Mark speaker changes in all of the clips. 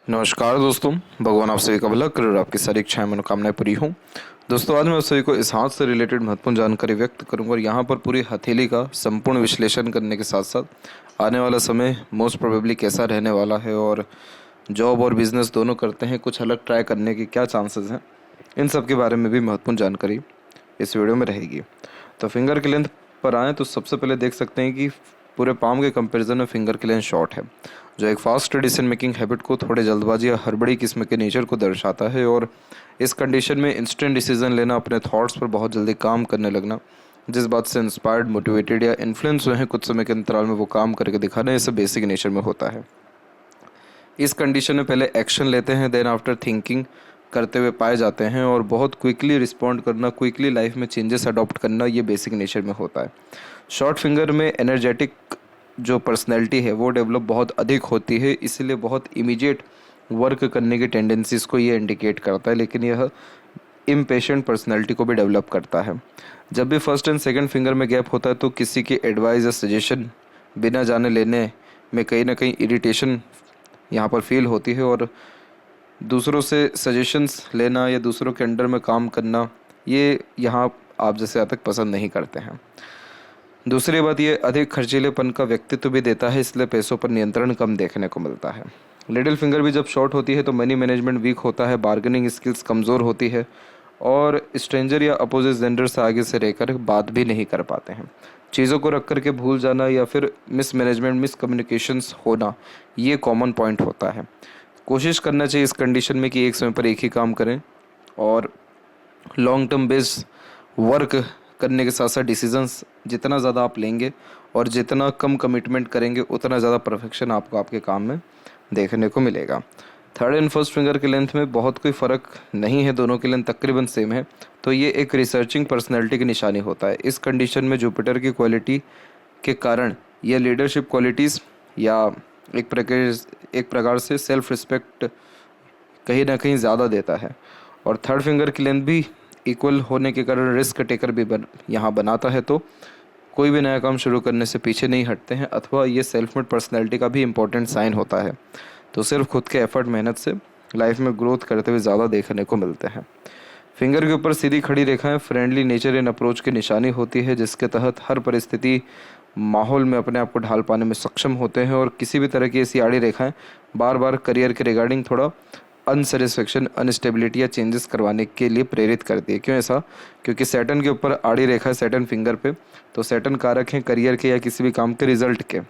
Speaker 1: नमस्कार दोस्तों, भगवान आप सभी का भला करे और आपकी सारी इच्छाएं मनोकामनाएं पूरी हों। दोस्तों, आज मैं आप सभी को इस हाथ से रिलेटेड महत्वपूर्ण जानकारी व्यक्त करूंगा और यहाँ पर पूरी हथेली का संपूर्ण विश्लेषण करने के साथ साथ आने वाला समय मोस्ट प्रोबेबली कैसा रहने वाला है और जॉब और बिजनेस दोनों करते हैं, कुछ अलग ट्राई करने के क्या चांसेस हैं, इन सब के बारे में भी महत्वपूर्ण जानकारी इस वीडियो में रहेगी। तो फिंगर की लेंथ पर आएँ तो सबसे पहले देख सकते हैं कि पूरे पाम के कंपैरिजन में फिंगर की लेंथ शॉर्ट है, जो एक फास्ट डिसीजन मेकिंग हैबिट को, थोड़े जल्दबाजी या हड़बड़ी किस्म के नेचर को दर्शाता है। और इस कंडीशन में इंस्टेंट डिसीजन लेना, अपने थॉट्स पर बहुत जल्दी काम करने लगना, जिस बात से इंस्पायर्ड, मोटिवेटेड या इन्फ्लुएंस हुए हैं, कुछ समय के अंतराल में वो काम करके दिखाना, ये सब बेसिक नेचर में होता है। इस कंडीशन में पहले एक्शन लेते हैं, देन आफ्टर थिंकिंग करते हुए पाए जाते हैं, और बहुत क्विकली रिस्पॉन्ड करना, क्विकली लाइफ में चेंजेस अडॉप्ट करना, ये बेसिक नेचर में होता है। शॉर्ट फिंगर में एनर्जेटिक जो पर्सनैलिटी है वो डेवलप बहुत अधिक होती है, इसलिए बहुत इमीडिएट वर्क करने की टेंडेंसीज को ये इंडिकेट करता है, लेकिन यह इम्पेशेंट पर्सनैलिटी को भी डेवलप करता है। जब भी फर्स्ट एंड सेकंड फिंगर में गैप होता है तो किसी की एडवाइस या सजेशन बिना जाने लेने में कहीं ना कहीं इरिटेशन यहाँ पर फील होती है, और दूसरों से सजेशंस लेना या दूसरों के अंडर में काम करना, ये यहाँ आप जैसे आज तक पसंद नहीं करते हैं। दूसरी बात, ये अधिक खर्चीलेपन का व्यक्तित्व भी देता है, इसलिए पैसों पर नियंत्रण कम देखने को मिलता है। लिटिल फिंगर भी जब शॉर्ट होती है तो मनी मैनेजमेंट वीक होता है, बार्गेनिंग स्किल्स कमज़ोर होती है, और स्ट्रेंजर या अपोजिट जेंडर से आगे से रहकर बात भी नहीं कर पाते हैं। चीज़ों को रख करके भूल जाना या फिर मिस मैनेजमेंट, मिस कम्युनिकेशंस होना, ये कॉमन पॉइंट होता है। कोशिश करना चाहिए इस कंडीशन में कि एक समय पर एक ही काम करें और लॉन्ग टर्म बेस्ड वर्क करने के साथ साथ डिसीजंस जितना ज़्यादा आप लेंगे और जितना कम कमिटमेंट करेंगे, उतना ज़्यादा परफेक्शन आपको आपके काम में देखने को मिलेगा। थर्ड एंड फर्स्ट फिंगर की लेंथ में बहुत कोई फ़र्क नहीं है, दोनों की लेंथ तकरीबन सेम है, तो ये एक रिसर्चिंग पर्सनैलिटी की निशानी होता है। इस कंडीशन में जुपिटर की क्वालिटी के कारण यह लीडरशिप क्वालिटीज़ या एक प्रकार से सेल्फ रिस्पेक्ट कहीं ना कहीं ज़्यादा देता है। और थर्ड फिंगर की लेंथ भी इक्वल होने के कारण रिस्क टेकर भी यहाँ बनाता है, तो कोई भी नया काम शुरू करने से पीछे नहीं हटते हैं, अथवा ये सेल्फ मेड पर्सनैलिटी का भी इम्पोर्टेंट साइन होता है। तो सिर्फ खुद के एफर्ट, मेहनत से लाइफ में ग्रोथ करते हुए ज़्यादा देखने को मिलते हैं। फिंगर के ऊपर सीधी खड़ी रेखाएं फ्रेंडली नेचर इन अप्रोच की निशानी होती है, जिसके तहत हर परिस्थिति, माहौल में अपने आप को ढाल पाने में सक्षम होते हैं, और किसी भी तरह की ऐसी आड़ी रेखाएं बार बार करियर के रिगार्डिंग थोड़ा अनसेटिस्फेक्शन, अनस्टेबिलिटी या चेंजेस करवाने के लिए प्रेरित करती है। क्यों ऐसा? क्योंकि सैटर्न के ऊपर आड़ी रेखा है, सैटर्न फिंगर पे, तो सैटर्न कारक है करियर के या किसी भी काम के रिजल्ट के।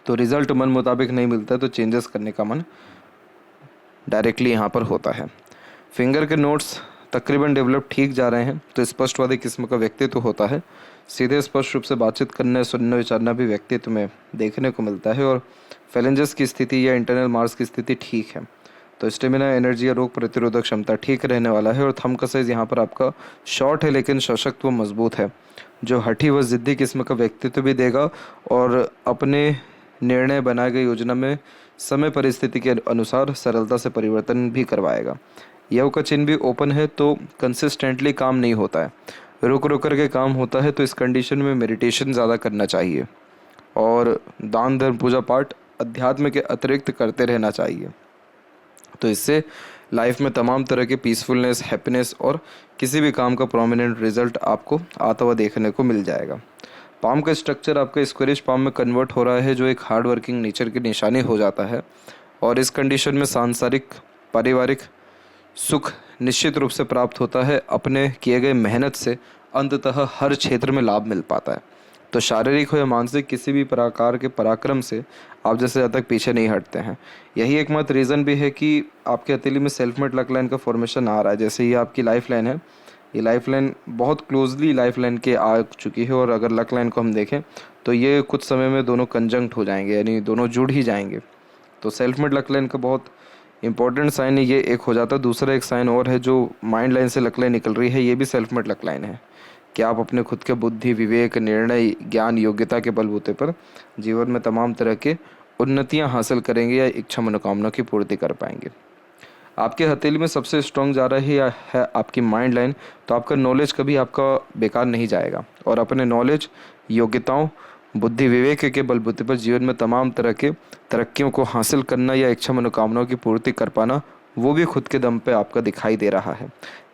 Speaker 1: तो रिजल्ट मन मुताबिक नहीं मिलता है तो चेंजेस करने का मन डायरेक्टली यहाँ पर होता है। फिंगर के नोट्स तकरीबन डेवलप ठीक जा रहे हैं तो स्पष्टवादी किस्म का व्यक्तित्व होता है। सीधे स्पष्ट रूप से बातचीत करने, सुनने, विचारना भी व्यक्तित्व में देखने को मिलता है। और फेलेंजेस की स्थिति या इंटरनल मार्स की स्थिति ठीक है, तो स्टेमिना, एनर्जी या रोग प्रतिरोधक क्षमता ठीक रहने वाला है। और थंब का साइज यहाँ पर आपका शॉर्ट है लेकिन सशक्त व मजबूत है, जो हठी व जिद्दी किस्म का व्यक्तित्व भी देगा और अपने निर्णय बनाए गए योजना में समय परिस्थिति के अनुसार सरलता से परिवर्तन भी करवाएगा। यव का चिन्ह भी ओपन है तो कंसिस्टेंटली काम नहीं होता है, रुक रुक करके काम होता है। तो इस कंडीशन में मेडिटेशन ज़्यादा करना चाहिए और दान धर्म, पूजा पाठ, अध्यात्म के अतिरिक्त करते रहना चाहिए। तो इससे लाइफ में तमाम तरह के पीसफुलनेस, हैप्पीनेस और किसी भी काम का प्रोमिनेंट रिजल्ट आपको आता हुआ देखने को मिल जाएगा। पाम का स्ट्रक्चर आपका स्क्वेरिश पाम में कन्वर्ट हो रहा है, जो एक हार्ड वर्किंग नेचर की निशानी हो जाता है। और इस कंडीशन में सांसारिक, पारिवारिक सुख निश्चित रूप से प्राप्त होता है। अपने किए गए मेहनत से अंततः हर क्षेत्र में लाभ मिल पाता है। तो शारीरिक हो या मानसिक, किसी भी प्रकार के पराक्रम से आप जैसे ज़्यादा तक पीछे नहीं हटते हैं। यही एकमात्र रीज़न भी है कि आपके हथेली में सेल्फ मेड लक लाइन का फॉर्मेशन आ रहा है। जैसे ये आपकी लाइफ लाइन है, ये लाइफ लाइन बहुत क्लोजली लाइफ लाइन के आ चुकी है, और अगर लक लाइन को हम देखें तो ये कुछ समय में दोनों कंजंक्ट हो जाएंगे, यानी दोनों जुड़ ही जाएंगे। तो सेल्फ मेड लक लाइन का बहुत इंपॉर्टेंट साइन ये एक हो जाता है। दूसरा एक साइन और है, जो माइंड लाइन से लक लाइन निकल रही है, ये भी सेल्फ मेड लक लाइन है कि आप अपने खुद के बुद्धि, विवेक, निर्णय, ज्ञान, योग्यता के बलबूते पर जीवन में तमाम तरह के उन्नतियां हासिल करेंगे या इच्छा मनोकामना की पूर्ति कर पाएंगे। आपके हथेली में सबसे स्ट्रॉन्ग जा रही है आपकी माइंड लाइन, तो आपका नॉलेज कभी आपका बेकार नहीं जाएगा, और अपने नॉलेज, योग्यताओं बुद्धि विवेक के बलबूते पर जीवन में तमाम तरह के तरक्कियों को हासिल करना या इच्छा मनोकामनाओं की पूर्ति कर पाना, वो भी खुद के दम पे आपका दिखाई दे रहा है।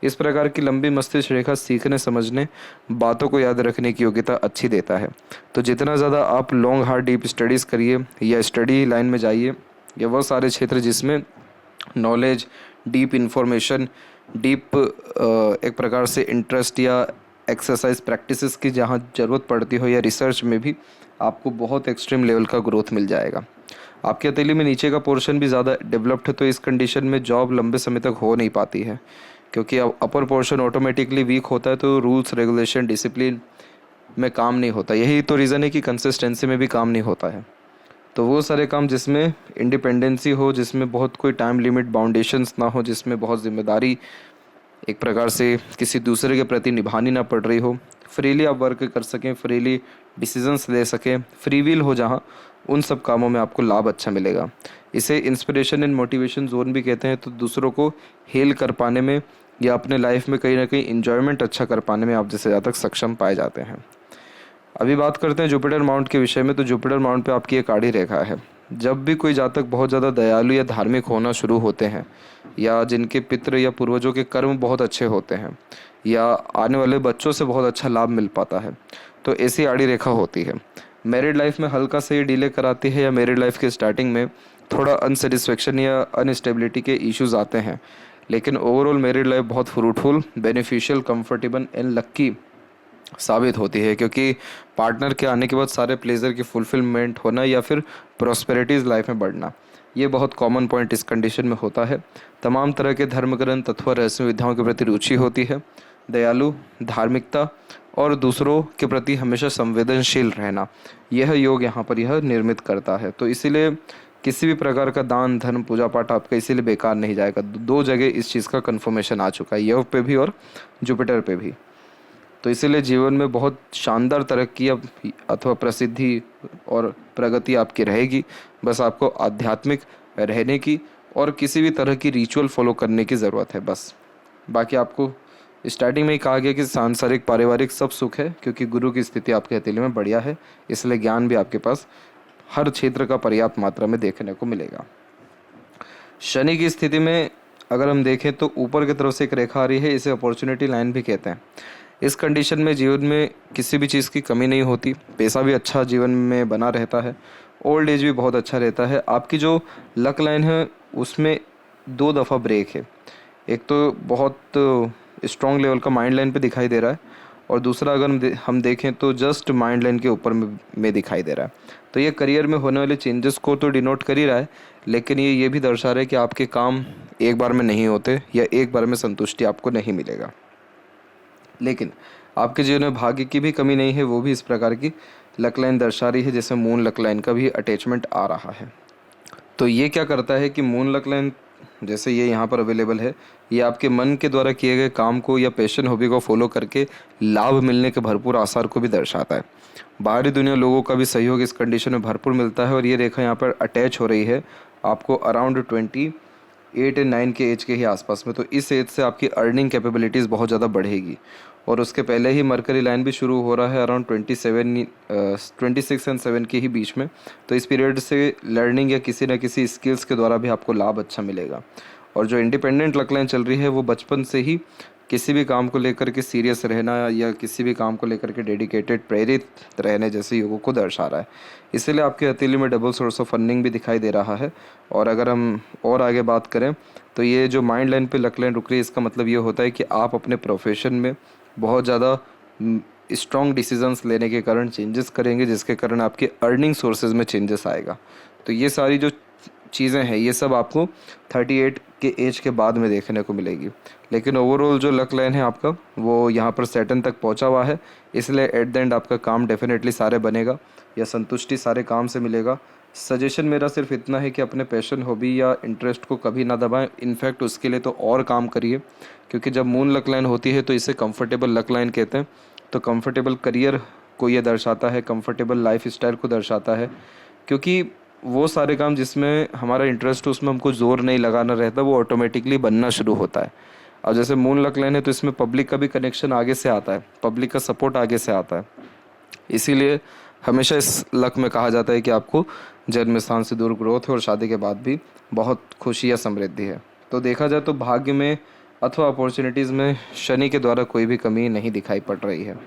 Speaker 1: इस प्रकार की लंबी मस्तिष्क रेखा सीखने समझने, बातों को याद रखने की योग्यता अच्छी देता है। तो जितना ज़्यादा आप लॉन्ग हार्ड डीप स्टडीज़ करिए या स्टडी लाइन में जाइए, या वो सारे क्षेत्र जिसमें नॉलेज, डीप इंफॉर्मेशन, डीप एक प्रकार से इंटरेस्ट या एक्सरसाइज प्रैक्टिसेस की जहाँ ज़रूरत पड़ती हो, या रिसर्च में भी आपको बहुत एक्सट्रीम लेवल का ग्रोथ मिल जाएगा। आपकी हथेली में नीचे का पोर्शन भी ज़्यादा डेवलप्ड है, तो इस कंडीशन में जॉब लंबे समय तक हो नहीं पाती है, क्योंकि अब अपर पोर्शन ऑटोमेटिकली वीक होता है, तो रूल्स रेगुलेशन डिसिप्लिन में काम नहीं होता। यही तो रीज़न है कि कंसिस्टेंसी में भी काम नहीं होता है। तो वो सारे काम जिसमें इंडिपेंडेंसी हो, जिसमें बहुत कोई टाइम लिमिट बाउंडेशंस ना हो, जिसमें बहुत जिम्मेदारी एक प्रकार से किसी दूसरे के प्रति निभानी ना पड़ रही हो, फ्रीली आप वर्क कर सकें, फ्रीली डिसीजंस ले सकें, फ्री विल हो जहाँ, उन सब कामों में आपको लाभ अच्छा मिलेगा। इसे इंस्पिरेशन एंड मोटिवेशन जोन भी कहते हैं। तो दूसरों को हेल कर पाने में या अपने लाइफ में कहीं ना कहीं इन्जॉयमेंट अच्छा कर पाने में आप जैसे ज़्यादा सक्षम पाए जाते हैं। अभी बात करते हैं जुपिटर माउंट के विषय में। तो जुपिटर माउंट पे आपकी एक आड़ी रेखा है। जब भी कोई जातक बहुत ज़्यादा दयालु या धार्मिक होना शुरू होते हैं, या जिनके पितृ या पूर्वजों के कर्म बहुत अच्छे होते हैं, या आने वाले बच्चों से बहुत अच्छा लाभ मिल पाता है, तो ऐसी आड़ी रेखा होती है। मैरिड लाइफ में हल्का से ये डिले कराती है, या मैरिड लाइफ के स्टार्टिंग में थोड़ा अनसेटिस्फेक्शन या अनस्टेबिलिटी के इश्यूज आते हैं, लेकिन ओवरऑल मैरिड लाइफ बहुत फ्रूटफुल, बेनिफिशियल, कंफर्टेबल एंड लक्की साबित होती है, क्योंकि पार्टनर के आने के बाद सारे प्लेजर की फुलफिलमेंट होना या फिर प्रॉस्पेरिटीज़ लाइफ में बढ़ना, ये बहुत कॉमन पॉइंट इस कंडीशन में होता है। तमाम तरह के धर्म ग्रंथ अथवा रहस्य विद्याओं के प्रति रुचि होती है। दयालु, धार्मिकता और दूसरों के प्रति हमेशा संवेदनशील रहना, यह योग यहाँ पर यह निर्मित करता है। तो इसीलिए किसी भी प्रकार का दान धर्म पूजा पाठ आपका इसीलिए बेकार नहीं जाएगा। दो जगह इस चीज़ का कन्फर्मेशन आ चुका है, योग पे भी और जुपिटर पे भी। तो इसीलिए जीवन में बहुत शानदार तरक्की अथवा प्रसिद्धि और प्रगति आपकी रहेगी। बस आपको आध्यात्मिक रहने की और किसी भी तरह की रिचुअल फॉलो करने की ज़रूरत है बस। बाकी आपको स्टार्टिंग में ही कहा गया कि सांसारिक पारिवारिक सब सुख है, क्योंकि गुरु की स्थिति आपके हथेली में बढ़िया है, इसलिए ज्ञान भी आपके पास हर क्षेत्र का पर्याप्त मात्रा में देखने को मिलेगा। शनि की स्थिति में अगर हम देखें तो ऊपर की तरफ से एक रेखा आ रही है, इसे अपॉर्चुनिटी लाइन भी कहते हैं। इस कंडीशन में जीवन में किसी भी चीज़ की कमी नहीं होती, पैसा भी अच्छा जीवन में बना रहता है, ओल्ड एज भी बहुत अच्छा रहता है। आपकी जो लक लाइन है उसमें 2 दफ़ा ब्रेक है। एक तो बहुत स्ट्रॉन्ग लेवल का माइंड लाइन पे दिखाई दे रहा है, और दूसरा अगर हम देखें तो जस्ट माइंड लाइन के ऊपर में दिखाई दे रहा है। तो ये करियर में होने वाले चेंजेस को तो डिनोट कर ही रहा है, लेकिन ये भी दर्शा रहा है कि आपके काम एक बार में नहीं होते, या एक बार में संतुष्टि आपको नहीं मिलेगा। लेकिन आपके जीवन में भाग्य की भी कमी नहीं है, वो भी इस प्रकार की लक लाइन दर्शा रही है, जैसे मून लक लाइन का भी अटैचमेंट आ रहा है। तो ये क्या करता है कि मून लक लाइन जैसे ये यहाँ पर अवेलेबल है, ये आपके मन के द्वारा किए गए काम को या पैशन हॉबी को फॉलो करके लाभ मिलने के भरपूर आसार को भी दर्शाता है। बाहरी दुनिया लोगों का भी सहयोग इस कंडीशन में भरपूर मिलता है, और ये रेखा यहाँ पर अटैच हो रही है आपको अराउंड 28 एंड 9 के एज के ही आसपास में। तो इस एज से आपकी अर्निंग कैपेबिलिटीज़ बहुत ज़्यादा बढ़ेगी, और उसके पहले ही मरकरी लाइन भी शुरू हो रहा है अराउंड 26 एंड 7 के ही बीच में। तो इस पीरियड से लर्निंग या किसी न किसी स्किल्स के द्वारा भी आपको लाभ अच्छा मिलेगा। और जो इंडिपेंडेंट लक लाइन चल रही है वो बचपन से ही किसी भी काम को लेकर के सीरियस रहना या किसी भी काम को लेकर के डेडिकेटेड प्रेरित रहने जैसे योगों को दर्शा रहा है। इसीलिए आपके हथेली में डबल सोर्स ऑफ फंडिंग भी दिखाई दे रहा है। और अगर हम और आगे बात करें तो ये जो माइंड लाइन पे लक लाइन रुक रही है, इसका मतलब ये होता है कि आप अपने प्रोफेशन में बहुत ज़्यादा स्ट्रॉन्ग डिसीजंस लेने के कारण चेंजेस करेंगे, जिसके कारण आपके अर्निंग सोर्सेज में चेंजेस आएगा। तो ये सारी जो चीज़ें हैं ये सब आपको 38 के एज के बाद में देखने को मिलेगी। लेकिन ओवरऑल जो लक लाइन है आपका वो यहाँ पर सैटर्न तक पहुँचा हुआ है, इसलिए एट द एंड आपका काम डेफिनेटली सारे बनेगा या संतुष्टि सारे काम से मिलेगा। सजेशन मेरा सिर्फ इतना है कि अपने पैशन हॉबी या इंटरेस्ट को कभी ना दबाएं, इनफैक्ट उसके लिए तो और काम करिए, क्योंकि जब मून लक लाइन होती है तो इसे कंफर्टेबल लक लाइन कहते हैं। तो कंफर्टेबल करियर को ये दर्शाता है, कंफर्टेबल लाइफ स्टाइल को दर्शाता है, क्योंकि वो सारे काम जिसमें हमारा इंटरेस्ट हो उसमें हमको ज़ोर नहीं लगाना रहता, वो ऑटोमेटिकली बनना शुरू होता है। अब जैसे मून लक लाइन है तो इसमें पब्लिक का भी कनेक्शन आगे से आता है, पब्लिक का सपोर्ट आगे से आता है, इसीलिए हमेशा इस लक में कहा जाता है कि आपको जन्म स्थान से दूर ग्रोथ है और शादी के बाद भी बहुत खुशी या समृद्धि है। तो देखा जाए तो भाग्य में अथवा अपॉर्चुनिटीज़ में शनि के द्वारा कोई भी कमी नहीं दिखाई पड़ रही है,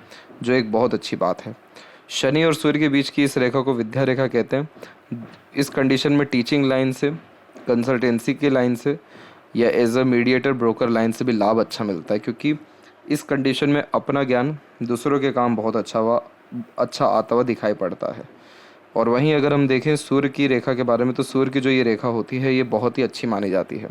Speaker 1: जो एक बहुत अच्छी बात है। शनि और सूर्य के बीच की इस रेखा को विद्या रेखा कहते हैं। इस कंडीशन में टीचिंग लाइन से, कंसल्टेंसी की लाइन से या as a mediator broker line से भी लाभ अच्छा मिलता है, क्योंकि इस कंडीशन में अपना ज्ञान दूसरों के काम बहुत अच्छा आता हुआ दिखाई पड़ता है। और वहीं अगर हम देखें सूर्य की रेखा के बारे में, तो सूर्य की जो ये रेखा होती है ये बहुत ही अच्छी मानी जाती है।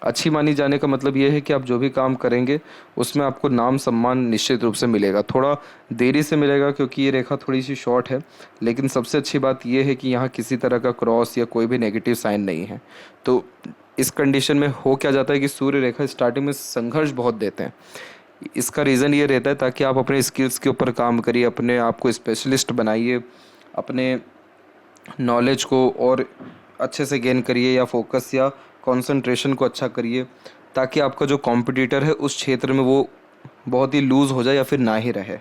Speaker 1: अच्छी मानी जाने का मतलब ये है कि आप जो भी काम करेंगे उसमें आपको नाम सम्मान निश्चित रूप से मिलेगा। थोड़ा देरी से मिलेगा क्योंकि ये रेखा थोड़ी सी शॉर्ट है, लेकिन सबसे अच्छी बात ये है कि यहाँ किसी तरह का क्रॉस या कोई भी नेगेटिव साइन नहीं है। तो इस कंडीशन में हो क्या जाता है कि सूर्य रेखा स्टार्टिंग में संघर्ष बहुत देते हैं। इसका रीज़न ये रहता है ताकि आप अपने स्किल्स के ऊपर काम करिए, अपने आप को स्पेशलिस्ट बनाइए, अपने नॉलेज को और अच्छे से गेन करिए या फोकस या कंसंट्रेशन को अच्छा करिए, ताकि आपका जो कॉम्पिटिटर है उस क्षेत्र में वो बहुत ही लूज़ हो जाए या फिर ना ही रहे।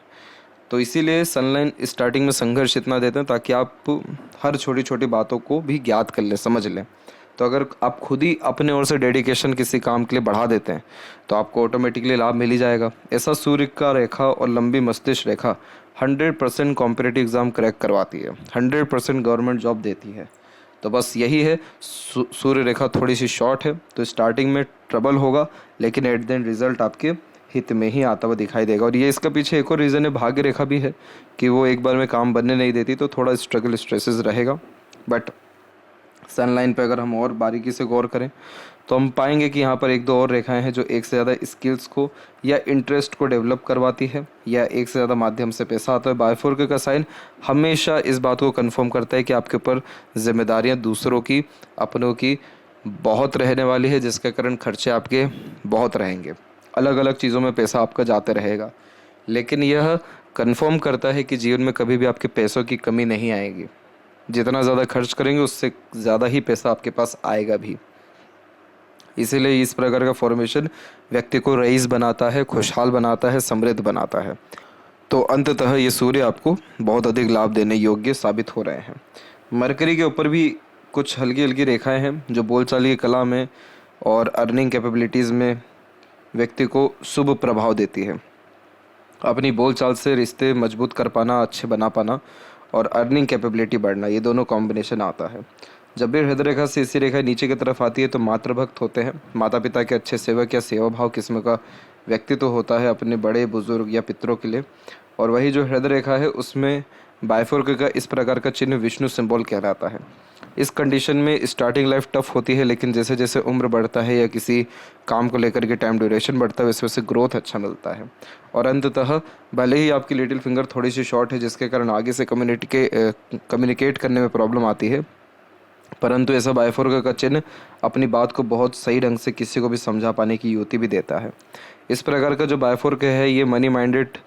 Speaker 1: तो इसीलिए सनलाइन स्टार्टिंग में संघर्ष इतना देते हैं ताकि आप हर छोटी छोटी बातों को भी ज्ञात कर लें, समझ लें। तो अगर आप खुद ही अपने ओर से डेडिकेशन किसी काम के लिए बढ़ा देते हैं तो आपको ऑटोमेटिकली लाभ मिल ही जाएगा। ऐसा सूर्य का रेखा और लंबी मस्तिष्क रेखा 100% कॉम्पिटिटिव एग्ज़ाम क्रैक करवाती है, 100% गवर्नमेंट जॉब देती है। तो बस यही है, सूर्य रेखा थोड़ी सी शॉर्ट है तो स्टार्टिंग में ट्रबल होगा, लेकिन एट द एंड रिजल्ट आपके हित में ही आता हुआ दिखाई देगा। और ये इसका पीछे एक और रीज़न है, भाग्य रेखा भी है कि वो एक बार में काम बनने नहीं देती, तो थोड़ा स्ट्रगल स्ट्रेसेस रहेगा। बट सनलाइन पे अगर हम और बारीकी से गौर करें तो हम पाएंगे कि यहाँ पर एक दो और रेखाएं हैं जो एक से ज़्यादा स्किल्स को या इंटरेस्ट को डेवलप करवाती है या एक से ज़्यादा माध्यम से पैसा आता है। बायफोर्क का साइन हमेशा इस बात को कंफर्म करता है कि आपके ऊपर जिम्मेदारियाँ दूसरों की, अपनों की बहुत रहने वाली है, जिसके कारण खर्चे आपके बहुत रहेंगे, अलग अलग चीज़ों में पैसा आपका जाते रहेगा। लेकिन यह कंफर्म करता है कि जीवन में कभी भी आपके पैसों की कमी नहीं आएगी। जितना ज़्यादा खर्च करेंगे उससे ज़्यादा ही पैसा आपके पास आएगा भी। इसीलिए इस प्रकार का फॉर्मेशन व्यक्ति को रईस बनाता है, खुशहाल बनाता है, समृद्ध बनाता है। तो अंततः ये सूर्य आपको बहुत अधिक लाभ देने योग्य साबित हो रहे हैं। मरकरी के ऊपर भी कुछ हल्की हल्की रेखाएं हैं जो बोलचाल की कला में और अर्निंग कैपेबिलिटीज़ में व्यक्ति को शुभ प्रभाव देती है। अपनी बोलचाल से रिश्ते मजबूत कर पाना, अच्छे बना पाना और अर्निंग कैपेबिलिटी बढ़ना, ये दोनों कॉम्बिनेशन आता है। जब भी हृदय रेखा से इसी रेखा नीचे की तरफ आती है तो मातृभक्त होते हैं, माता पिता के अच्छे सेवक या सेवा भाव किस्म का व्यक्तित्व होता है अपने बड़े बुजुर्ग या पितरों के लिए। और वही जो हृदय रेखा है उसमें बायफोर्क का इस प्रकार का चिन्ह विष्णु सिंबल कहलाता है। इस कंडीशन में स्टार्टिंग लाइफ टफ होती है, लेकिन जैसे जैसे उम्र बढ़ता है या किसी काम को लेकर के टाइम ड्यूरेशन बढ़ता है वैसे वैसे ग्रोथ अच्छा मिलता है। और अंततः भले ही आपकी लिटिल फिंगर थोड़ी सी शॉर्ट है जिसके कारण आगे से कम्युनिकेट करने में प्रॉब्लम आती है, परंतु ऐसा बायफोर्क का चिन्ह अपनी बात को बहुत सही ढंग से किसी को भी समझा पाने की युक्ति भी देता है। इस प्रकार का जो बायफोर्क है ये मनी माइंडेड,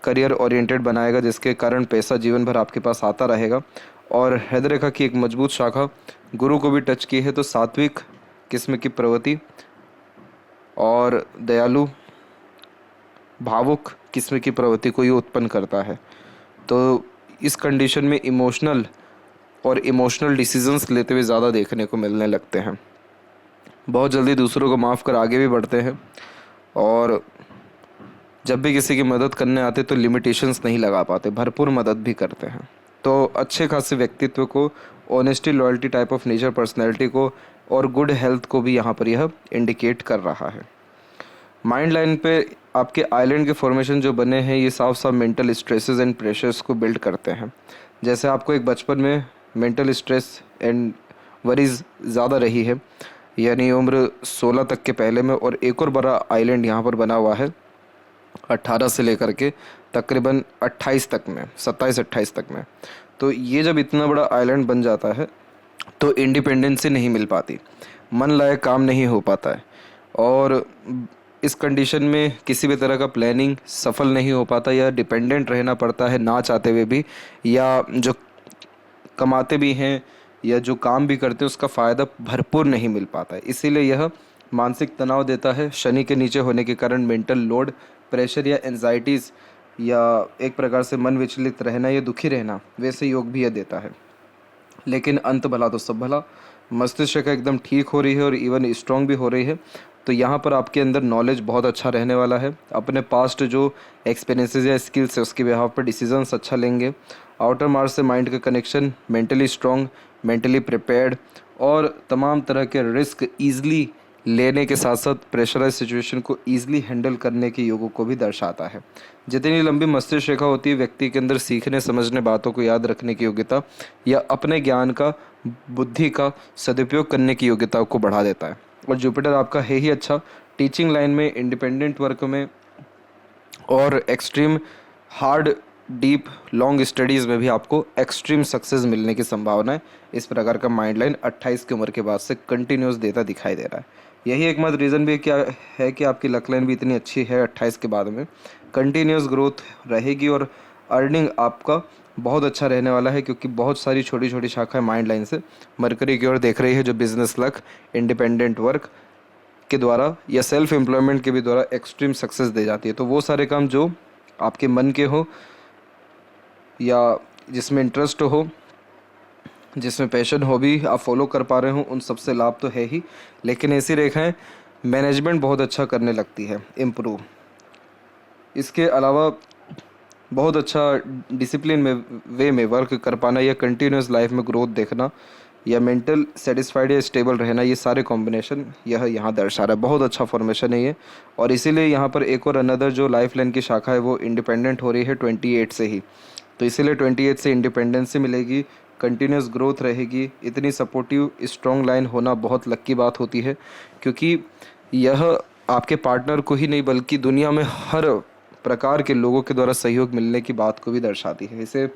Speaker 1: करियर ओरिएंटेड बनाएगा, जिसके कारण पैसा जीवन भर आपके पास आता रहेगा। और हृदय रेखा की एक मजबूत शाखा गुरु को भी टच की है, तो सात्विक किस्म की प्रवृत्ति और दयालु भावुक किस्म की प्रवृत्ति को ये उत्पन्न करता है। तो इस कंडीशन में इमोशनल डिसीजंस लेते हुए ज़्यादा देखने को मिलने लगते हैं। बहुत जल्दी दूसरों को माफ़ कर आगे भी बढ़ते हैं और जब भी किसी की मदद करने आते तो लिमिटेशंस नहीं लगा पाते, भरपूर मदद भी करते हैं। तो अच्छे खासे व्यक्तित्व को, honesty, loyalty type of nature, personality को और गुड हेल्थ को भी यहाँ पर यह इंडिकेट कर रहा है। माइंड लाइन पे आपके आइलैंड के फॉर्मेशन जो बने हैं ये साफ साफ मेंटल स्ट्रेसेस एंड प्रेशर्स को बिल्ड करते हैं। जैसे आपको एक बचपन में मेंटल स्ट्रेस एंड वरीज ज़्यादा रही है, यानी उम्र 16 तक के पहले में, और एक और बड़ा आइलैंड यहाँ पर बना हुआ है 18 से लेकर के तकरीबन 28 तक में, 27-28 तक में। तो ये जब इतना बड़ा आइलैंड बन जाता है तो इंडिपेंडेंसी नहीं मिल पाती, मन लायक काम नहीं हो पाता है और इस कंडीशन में किसी भी तरह का प्लानिंग सफल नहीं हो पाता या डिपेंडेंट रहना पड़ता है ना चाहते हुए भी, या जो कमाते भी हैं या जो काम भी करते हैं उसका फ़ायदा भरपूर नहीं मिल पाता है। इसीलिए यह मानसिक तनाव देता है। शनि के नीचे होने के कारण मेंटल लोड, प्रेशर या एंजाइटीज़ या एक प्रकार से मन विचलित रहना या दुखी रहना, वैसे योग भी यह देता है। लेकिन अंत भला तो सब भला, मस्तिष्क का एकदम ठीक हो रही है और इवन स्ट्रांग भी हो रही है। तो यहाँ पर आपके अंदर नॉलेज बहुत अच्छा रहने वाला है। अपने पास्ट जो एक्सपीरियंसेस या स्किल्स है उसके बिहाव पर डिसीजंस अच्छा लेंगे। आउटर मार्स से माइंड का connection, mentally strong, mentally prepared और तमाम तरह के रिस्क ईजिली लेने के साथ साथ प्रेशराइज सिचुएशन को ईजिली हैंडल करने के योगों को भी दर्शाता है। जितनी लंबी मस्तिष्क रेखा होती है, व्यक्ति के अंदर सीखने समझने, बातों को याद रखने की योग्यता या अपने ज्ञान का, बुद्धि का सदुपयोग करने की योग्यता को बढ़ा देता है। और जुपिटर आपका है ही अच्छा टीचिंग लाइन में, इंडिपेंडेंट वर्क में और extreme hard deep long studies में भी आपको एक्सट्रीम सक्सेस मिलने की संभावना है। इस प्रकार का माइंड लाइन 28 की उम्र के बाद से कंटिन्यूस देता दिखाई दे रहा है। यही एकमात्र रीज़न भी क्या है कि आपकी लक लाइन भी इतनी अच्छी है 28 के बाद में कंटिन्यूस ग्रोथ रहेगी और अर्निंग आपका बहुत अच्छा रहने वाला है, क्योंकि बहुत सारी छोटी छोटी शाखाएं माइंड लाइन से मरकरी की ओर देख रही है, जो बिजनेस लक, इंडिपेंडेंट वर्क के द्वारा या सेल्फ एम्प्लॉयमेंट के भी द्वारा एक्सट्रीम सक्सेस दे जाती है। तो वो सारे काम जो आपके मन के हो या जिसमें इंटरेस्ट हो, जिसमें पैशन हो भी आप फॉलो कर पा रहे हो, उन सबसे लाभ तो है ही। लेकिन ऐसी रेखाएं मैनेजमेंट बहुत अच्छा करने लगती है, इम्प्रूव। इसके अलावा बहुत अच्छा डिसिप्लिन में वे में वर्क कर पाना या कंटिन्यूस लाइफ में ग्रोथ देखना या मेंटल सेटिस्फाइड या स्टेबल रहना, ये सारे कॉम्बिनेशन यह यहाँ दर्शा रहा है। बहुत अच्छा फॉर्मेशन है ये। और इसीलिए यहाँ पर एक और अनदर जो लाइफ लाइन की शाखा है वो इंडिपेंडेंट हो रही है 28 से ही। तो इसीलिए 28 से इंडिपेंडेंस मिलेगी, कंटिन्यूस ग्रोथ रहेगी। इतनी सपोर्टिव स्ट्रॉन्ग लाइन होना बहुत लक की बात होती है, क्योंकि यह आपके पार्टनर को ही नहीं बल्कि दुनिया में हर प्रकार के लोगों के द्वारा सहयोग मिलने की बात को भी दर्शाती है। इसे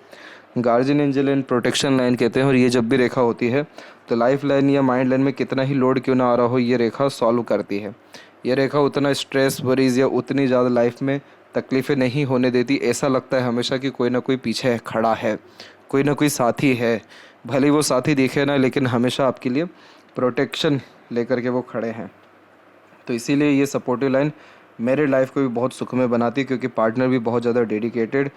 Speaker 1: guardian angel and protection line कहते हैं। और ये जब भी रेखा होती है तो लाइफ लाइन या माइंड लाइन में कितना ही लोड क्यों ना आ रहा हो, ये रेखा सॉल्व करती है। ये रेखा उतना स्ट्रेस, वरीज या उतनी ज़्यादा लाइफ में तकलीफ़ें नहीं होने देती। ऐसा लगता है हमेशा कि कोई ना कोई पीछे खड़ा है, कोई ना कोई साथी है, भले वो साथी दिखे ना, लेकिन हमेशा आपके लिए प्रोटेक्शन लेकर के वो खड़े हैं। तो इसीलिए ये सपोर्टिव लाइन मेरे लाइफ को भी बहुत सुखमय बनाती है, क्योंकि पार्टनर भी बहुत ज़्यादा डेडिकेटेड,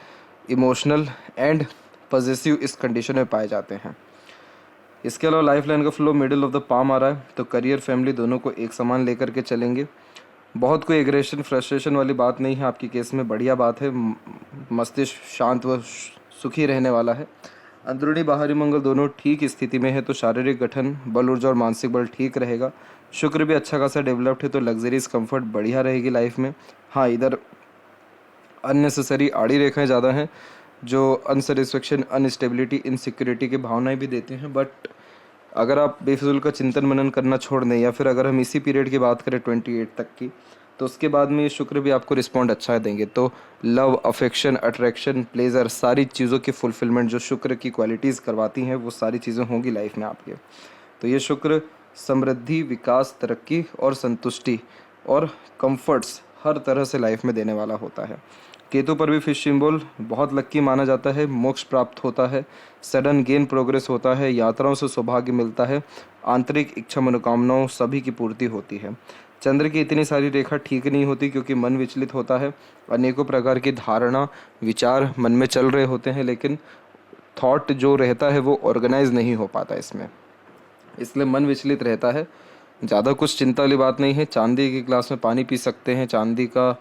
Speaker 1: इमोशनल एंड पॉजिटिव इस कंडीशन में पाए जाते हैं। इसके अलावा लाइफ लाइन का flow middle of the palm आ रहा है, तो करियर फैमिली दोनों को एक समान लेकर के चलेंगे। बहुत कोई एग्रेशन फ्रस्ट्रेशन वाली बात नहीं है आपकी केस में, बढ़िया बात है। मस्तिष्क शांत व सुखी रहने वाला है। अंदरूनी बाहरी मंगल दोनों ठीक स्थिति में है, तो शारीरिक गठन, बल, ऊर्जा और मानसिक बल ठीक रहेगा। शुक्र भी अच्छा खासा डेवलप्ड है, तो लग्जरीज कंफर्ट बढ़िया रहेगी लाइफ में। हाँ, इधर अननेसेसरी आड़ी रेखाएं ज़्यादा हैं जो अनसेटिस्फेक्शन, अनस्टेबिलिटी, इनसिक्योरिटी की भावनाएं भी देते हैं। बट अगर आप बेफिजुल का चिंतन मनन करना छोड़ दें, या फिर अगर हम इसी पीरियड की बात करें 28 तक की, तो उसके बाद में ये शुक्र भी आपको रिस्पॉन्ड अच्छा देंगे। तो लव, अफेक्शन, अट्रैक्शन, प्लेजर, सारी चीज़ों की फुलफिलमेंट जो शुक्र की क्वालिटीज़ करवाती हैं, वो सारी चीज़ें होंगी लाइफ में आपके। तो ये शुक्र समृद्धि, विकास, तरक्की और संतुष्टि और कंफर्ट्स हर तरह से लाइफ में देने वाला होता है। केतु पर भी फिश सिंबल बहुत लक्की माना जाता है। मोक्ष प्राप्त होता है, सडन गेन प्रोग्रेस होता है, यात्राओं से सौभाग्य मिलता है, आंतरिक इच्छा मनोकामनाओं सभी की पूर्ति होती है। चंद्र की इतनी सारी रेखा ठीक नहीं होती, क्योंकि मन विचलित होता है, अनेकों प्रकार की धारणा, विचार मन में चल रहे होते हैं, लेकिन थॉट जो रहता है वो ऑर्गेनाइज नहीं हो पाता इसमें, इसलिए मन विचलित रहता है। ज़्यादा कुछ चिंता वाली बात नहीं है। चांदी के गिलास में पानी पी सकते हैं, चांदी का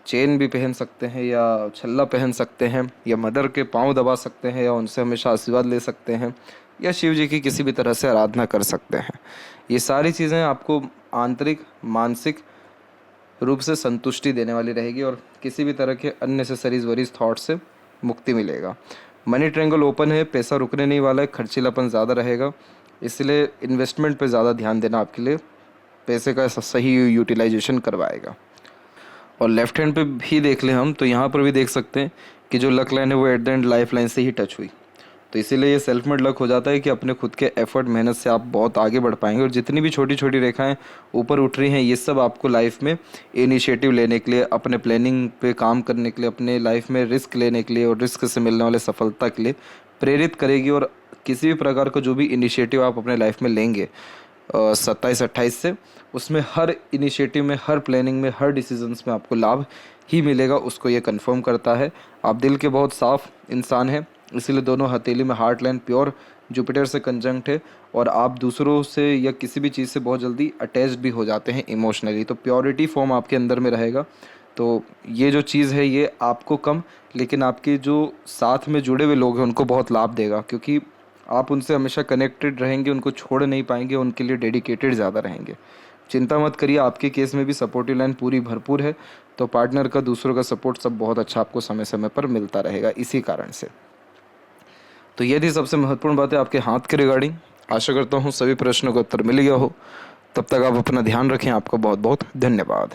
Speaker 1: चेन भी पहन सकते हैं या छल्ला पहन सकते हैं, या मदर के पांव दबा सकते हैं, या उनसे हमेशा आशीर्वाद ले सकते हैं, या शिव जी की किसी भी तरह से आराधना कर सकते हैं। ये सारी चीज़ें आपको आंतरिक मानसिक रूप से संतुष्टि देने वाली रहेगी और किसी भी तरह के अननेसेसरीज वरीज थॉट से मुक्ति मिलेगा। मनी ट्रायंगल ओपन है, पैसा रुकने नहीं वाला है, खर्चीलापन ज़्यादा रहेगा, इसलिए इन्वेस्टमेंट पे ज़्यादा ध्यान देना आपके लिए पैसे का सही यूटिलाइजेशन करवाएगा। और लेफ्ट हैंड पे भी देख लें हम, तो यहाँ पर भी देख सकते हैं कि जो लक लाइन है वो at the end life line से ही टच हुई। तो इसीलिए ये सेल्फ मेड लक हो जाता है कि अपने खुद के एफर्ट, मेहनत से आप बहुत आगे बढ़ पाएंगे। और जितनी भी छोटी छोटी रेखाएं ऊपर उठ रही हैं, ये सब आपको लाइफ में इनिशिएटिव लेने के लिए, अपने प्लानिंग पे काम करने के लिए, अपने लाइफ में रिस्क लेने के लिए और रिस्क से मिलने वाले सफलता के लिए प्रेरित करेगी। और किसी भी प्रकार का जो भी इनिशिएटिव आप अपने लाइफ में लेंगे, 27-28 से, उसमें हर इनिशिएटिव में, हर प्लानिंग में, हर डिसीजंस में आपको लाभ ही मिलेगा, उसको ये कंफर्म करता है। आप दिल के बहुत साफ इंसान हैं, इसीलिए दोनों हथेली में हार्ट लाइन प्योर जुपिटर से कंजंक्ट है, और आप दूसरों से या किसी भी चीज़ से बहुत जल्दी अटैच्ड भी हो जाते हैं इमोशनली, तो प्योरिटी फॉर्म आपके अंदर में रहेगा। तो ये जो चीज़ है ये आपको कम, लेकिन आपके जो साथ में जुड़े हुए लोग हैं उनको बहुत लाभ देगा, क्योंकि आप उनसे हमेशा कनेक्टेड रहेंगे, उनको छोड़ नहीं पाएंगे, उनके लिए डेडिकेटेड ज़्यादा रहेंगे। चिंता मत करिए, आपके केस में भी सपोर्टिव लाइन पूरी भरपूर है, तो पार्टनर का, दूसरों का सपोर्ट सब बहुत अच्छा आपको समय समय पर मिलता रहेगा इसी कारण से। तो ये थी सबसे महत्वपूर्ण बातें आपके हाथ के रिगार्डिंग। आशा करता हूँ सभी प्रश्नों का उत्तर मिल गया हो। तब तक आप अपना ध्यान रखें। आपका बहुत बहुत धन्यवाद।